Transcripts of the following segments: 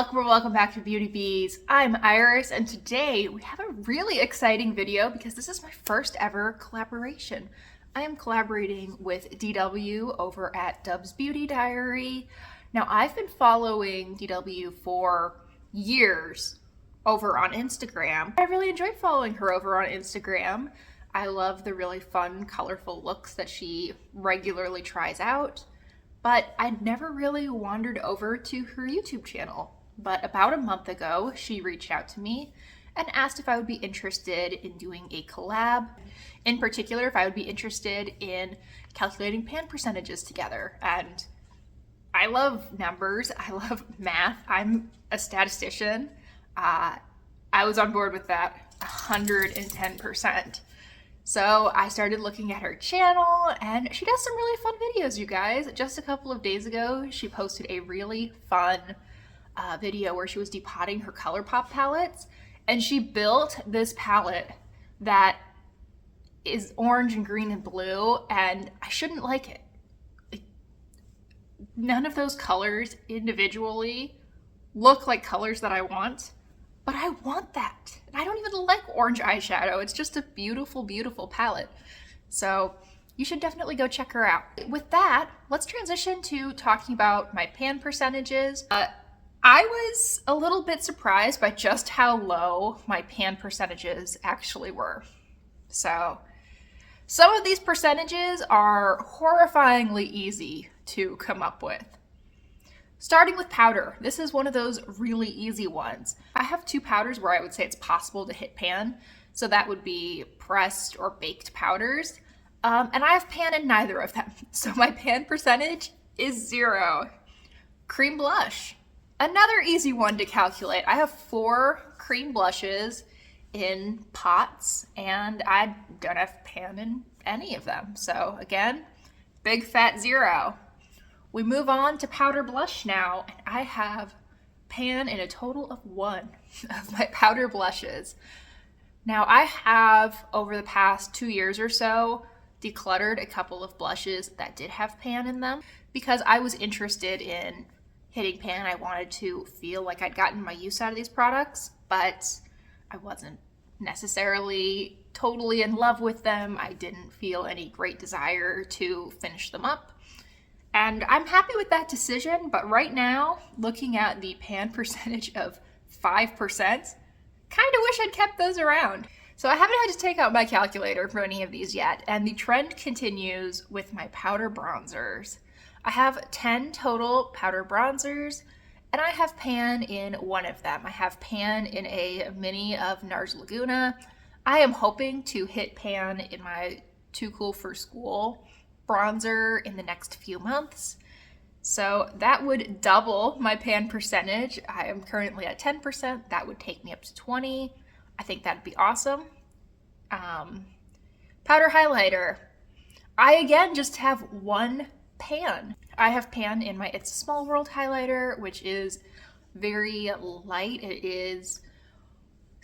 welcome or welcome back to Beauty Bees. I'm Iris, and today we have a really exciting video because this is my first ever collaboration. I am collaborating with DW over at Dub's Beauty Diary. Now, I've been following DW for years over on Instagram. I really enjoyed following her over on Instagram. I love the really fun, colorful looks that she regularly tries out. But I'd never really wandered over to her YouTube channel. But about a month ago, she reached out to me and asked if I would be interested in doing a collab. In particular, if I would be interested in calculating pan percentages together. And I love numbers, I love math, I'm a statistician. I was on board with that 110%. So I started looking at her channel, and she does some really fun videos, you guys. Just a couple of days ago, she posted a really fun video where she was depotting her ColourPop palettes, and she built this palette that is orange and green and blue, and I shouldn't like it. None of those colors individually look like colors that I want. But I want that. I don't even like orange eyeshadow. It's just a beautiful, beautiful palette. So you should definitely go check her out. With that, let's transition to talking about my pan percentages. I was a little bit surprised by just how low my pan percentages actually were. So some of these percentages are horrifyingly easy to come up with. Starting with powder, this is one of those really easy ones. I have two powders where I would say it's possible to hit pan, so that would be pressed or baked powders, and I have pan in neither of them, so my pan percentage is 0. Cream blush, another easy one to calculate. I have 4 cream blushes in pots, and I don't have pan in any of them, so again, big fat 0. We move on to powder blush now, and I have pan in a total of 1 of my powder blushes. Now, I have, over the past 2 years or so, decluttered a couple of blushes that did have pan in them because I was interested in hitting pan. I wanted to feel like I'd gotten my use out of these products, but I wasn't necessarily totally in love with them. I didn't feel any great desire to finish them up. And I'm happy with that decision, but right now, looking at the pan percentage of 5%, kind of wish I'd kept those around. So I haven't had to take out my calculator for any of these yet, and the trend continues with my powder bronzers. I have 10 total powder bronzers, and I have pan in 1 of them. I have pan in a mini of NARS Laguna. I am hoping to hit pan in my Too Cool for School bronzer in the next few months. So that would double my pan percentage. I am currently at 10%. That would take me up to 20. I think that'd be awesome. Powder highlighter. I again just have 1 pan. I have pan in my It's a Small World highlighter, which is very light. It is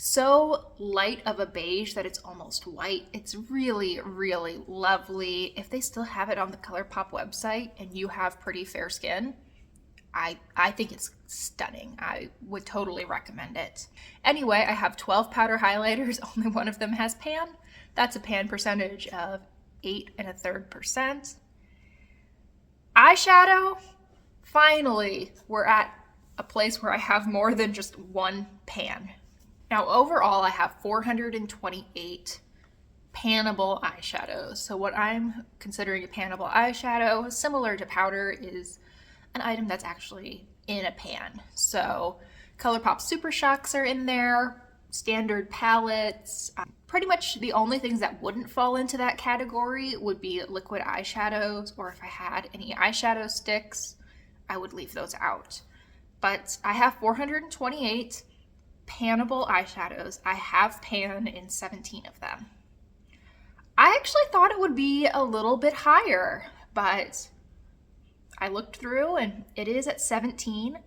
so light of a beige that it's almost white. It's really, really lovely. If they still have it on the ColourPop website and you have pretty fair skin, I think it's stunning. I would totally recommend it. Anyway, I have 12 powder highlighters. Only 1 of them has pan. That's a pan percentage of 8 1/3%. Eyeshadow, finally, we're at a place where I have more than just 1 pan. Now, overall, I have 428 panable eyeshadows. So what I'm considering a panable eyeshadow, similar to powder, is an item that's actually in a pan. So ColourPop Super Shocks are in there, standard palettes. Pretty much the only things that wouldn't fall into that category would be liquid eyeshadows, or if I had any eyeshadow sticks, I would leave those out. But I have 428 panable eyeshadows. I have pan in 17 of them. I actually thought it would be a little bit higher, but I looked through and it is at 17,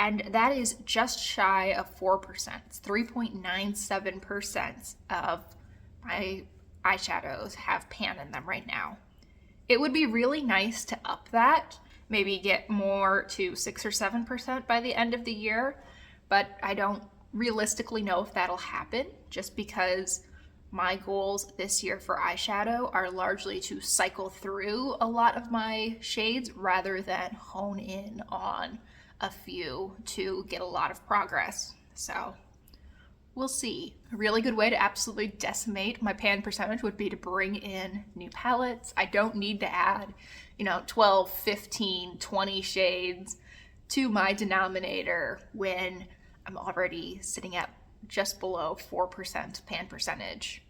and that is just shy of 4%. It's 3.97% of my eyeshadows have pan in them right now. It would be really nice to up that maybe get more to 6 or 7% by the end of the year, but I don't realistically know if that'll happen just because my goals this year for eyeshadow are largely to cycle through a lot of my shades rather than hone in on a few to get a lot of progress. So we'll see. A really good way to absolutely decimate my pan percentage would be to bring in new palettes. I don't need to add, 12, 15, 20 shades to my denominator when I'm already sitting at just below 4% pan percentage.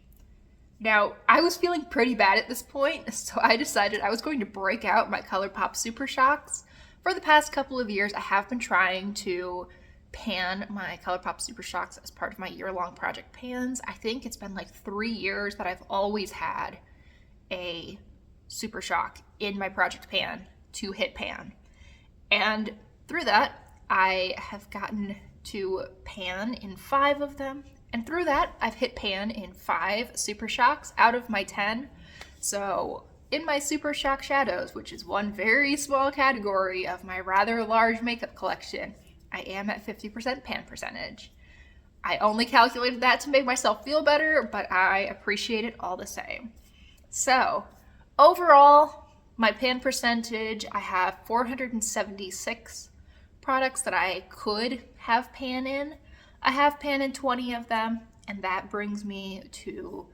Now, I was feeling pretty bad at this point, so I decided I was going to break out my ColourPop Super Shocks. For the past couple of years, I have been trying to pan my ColourPop Super Shocks as part of my year-long project pans. I think it's been like 3 years that I've always had a Super Shock in my project pan to hit pan. And through that, I have gotten to pan in 5 of them. And through that, I've hit pan in 5 Super Shocks out of my 10. So in my Super Shock shadows, which is one very small category of my rather large makeup collection, I am at 50% pan percentage. I only calculated that to make myself feel better, but I appreciate it all the same. So overall, my pan percentage, I have 476 products that I could have pan in. I have pan in 20 of them, and that brings me to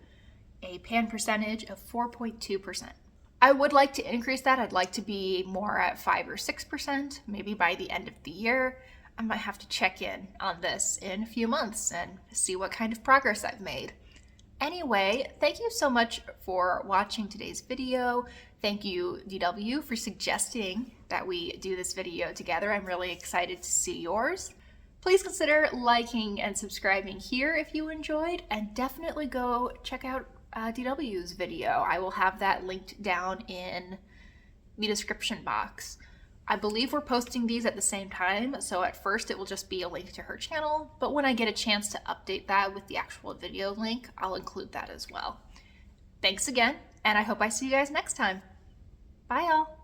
a pan percentage of 4.2%. I would like to increase that. I'd like to be more at 5 or 6%, maybe by the end of the year. I might have to check in on this in a few months and see what kind of progress I've made. Anyway, thank you so much for watching today's video. Thank you, DW, for suggesting that we do this video together. I'm really excited to see yours. Please consider liking and subscribing here if you enjoyed, and definitely go check out DW's video. I will have that linked down in the description box. I believe we're posting these at the same time, so at first it will just be a link to her channel, but when I get a chance to update that with the actual video link, I'll include that as well. Thanks again, and I hope I see you guys next time. Bye, y'all.